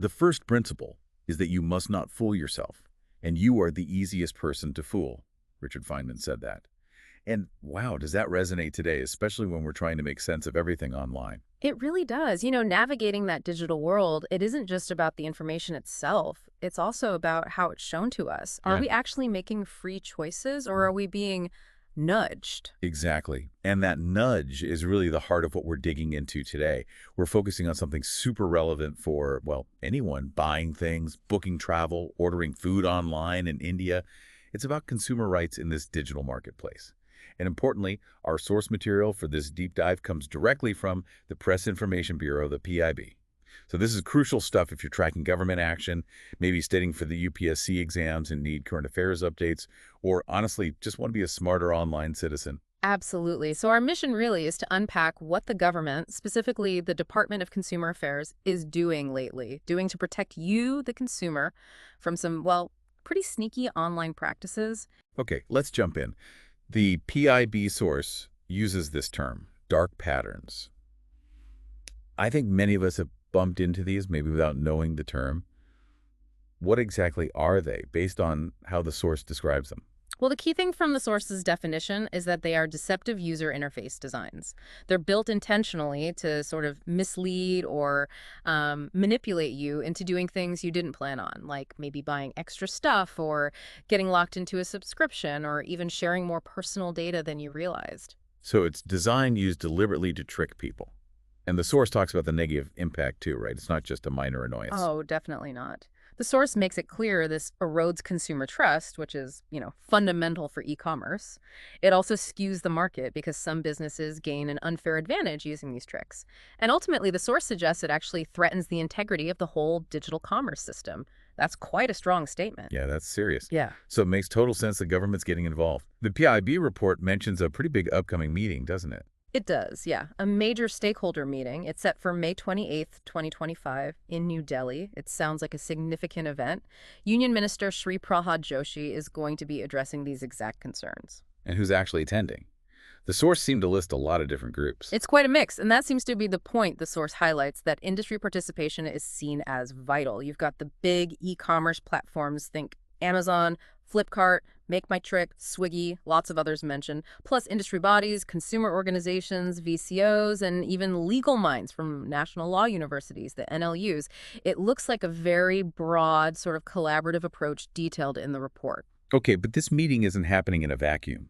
The first principle is that you must not fool yourself, and you are the easiest person to fool. Richard Feynman said that. And wow, does that resonate today, especially when we're trying to make sense of everything online? It really does. Navigating that digital world, it isn't just about the information itself. It's also about how it's shown to us. Are Yeah. we actually making free choices or are we being nudged? Exactly. And that nudge is really the heart of what we're digging into today. We're focusing on something super relevant for, well, anyone buying things, booking travel, ordering food online in India. It's about consumer rights in this digital marketplace. And importantly, our source material for this deep dive comes directly from the Press Information Bureau, the PIB. So this is crucial stuff if you're tracking government action, maybe studying for the UPSC exams and need current affairs updates, or honestly, just want to be a smarter online citizen. Absolutely. So our mission really is to unpack what the government, specifically the Department of Consumer Affairs, is doing lately, doing to protect you, the consumer, from some, well, pretty sneaky online practices. Okay, let's jump in. The PIB source uses this term, dark patterns. I think many of us have bumped into these, maybe without knowing the term. What exactly are they, based on how the source describes them? Well, the key thing from the source's definition is that they are deceptive user interface designs. They're built intentionally to sort of mislead or manipulate you into doing things you didn't plan on, like maybe buying extra stuff or getting locked into a subscription or even sharing more personal data than you realized. So it's design used deliberately to trick people. And the source talks about the negative impact too, right? It's not just a minor annoyance. Oh, definitely not. The source makes it clear this erodes consumer trust, which is, fundamental for e-commerce. It also skews the market because some businesses gain an unfair advantage using these tricks. And ultimately, the source suggests it actually threatens the integrity of the whole digital commerce system. That's quite a strong statement. Yeah, that's serious. Yeah. So it makes total sense the government's getting involved. The PIB report mentions a pretty big upcoming meeting, doesn't it? It does, yeah. A major stakeholder meeting. It's set for May 28th, 2025 in New Delhi. It sounds like a significant event. Union Minister Shri Pralhad Joshi is going to be addressing these exact concerns. And who's actually attending? The source seemed to list a lot of different groups. It's quite a mix, and that seems to be the point the source highlights, that industry participation is seen as vital. You've got the big e-commerce platforms, think Amazon, Flipkart, Make My Trip, Swiggy, lots of others mentioned, plus industry bodies, consumer organizations, VCOs, and even legal minds from national law universities, the NLUs. It looks like a very broad, sort of collaborative approach detailed in the report. Okay, but this meeting isn't happening in a vacuum.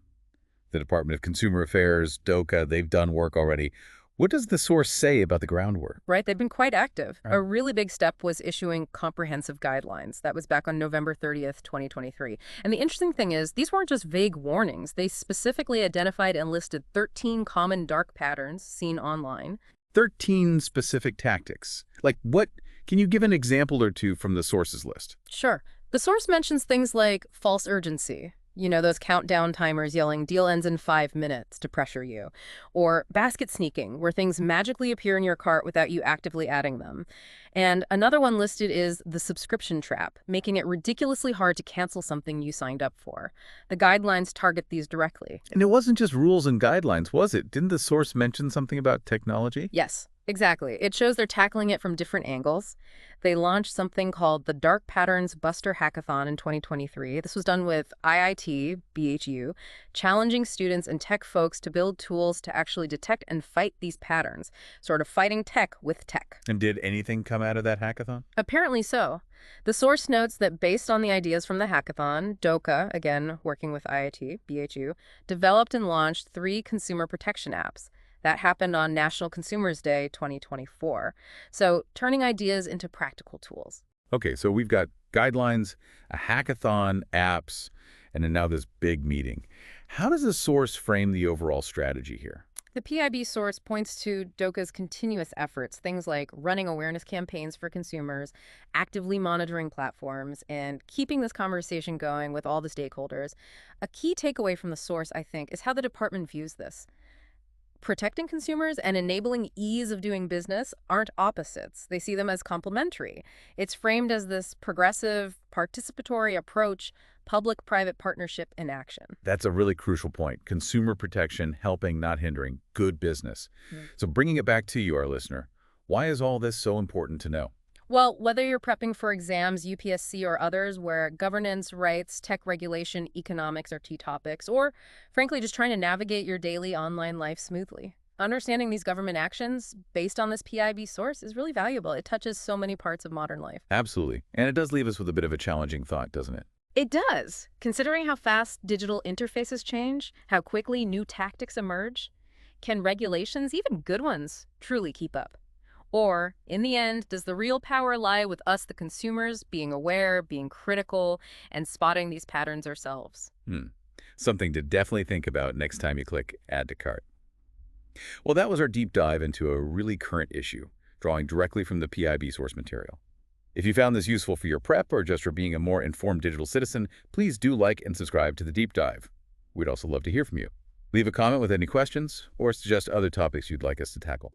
The Department of Consumer Affairs, DOCA, they've done work already. What does the source say about the groundwork? Right? They've been quite active. Right. A really big step was issuing comprehensive guidelines. That was back on November 30th, 2023. And the interesting thing is, these weren't just vague warnings. They specifically identified and listed 13 common dark patterns seen online. 13 specific tactics. Like what? Can you give an example or two from the source's list? Sure. The source mentions things like false urgency. Those countdown timers yelling, deal ends in 5 minutes to pressure you. Or basket sneaking, where things magically appear in your cart without you actively adding them. And another one listed is the subscription trap, making it ridiculously hard to cancel something you signed up for. The guidelines target these directly. And it wasn't just rules and guidelines, was it? Didn't the source mention something about technology? Yes, exactly. It shows they're tackling it from different angles. They launched something called the Dark Patterns Buster Hackathon in 2023. This was done with IIT, BHU, challenging students and tech folks to build tools to actually detect and fight these patterns, sort of fighting tech with tech. And did anything come out of that hackathon? Apparently so. The source notes that based on the ideas from the hackathon, DOCA, again working with IIT, BHU, developed and launched 3 consumer protection apps. That happened on National Consumers Day 2024. So turning ideas into practical tools. Okay, so we've got guidelines, a hackathon, apps, and then now this big meeting. How does the source frame the overall strategy here? The PIB source points to DOCA's continuous efforts, things like running awareness campaigns for consumers, actively monitoring platforms, and keeping this conversation going with all the stakeholders. A key takeaway from the source, I think, is how the department views this. Protecting consumers and enabling ease of doing business aren't opposites. They see them as complementary. It's framed as this progressive, participatory approach, public-private partnership in action. That's a really crucial point. Consumer protection, helping, not hindering, good business. So bringing it back to you, our listener, why is all this so important to know? Well, whether you're prepping for exams, UPSC, or others where governance, rights, tech regulation, economics are key topics, or frankly, just trying to navigate your daily online life smoothly. Understanding these government actions based on this PIB source is really valuable. It touches so many parts of modern life. Absolutely. And it does leave us with a bit of a challenging thought, doesn't it? It does. Considering how fast digital interfaces change, how quickly new tactics emerge, can regulations, even good ones, truly keep up? Or, in the end, does the real power lie with us, the consumers, being aware, being critical, and spotting these patterns ourselves? Hmm. Something to definitely think about next time you click Add to Cart. Well, that was our deep dive into a really current issue, drawing directly from the PIB source material. If you found this useful for your prep or just for being a more informed digital citizen, please do like and subscribe to the deep dive. We'd also love to hear from you. Leave a comment with any questions or suggest other topics you'd like us to tackle.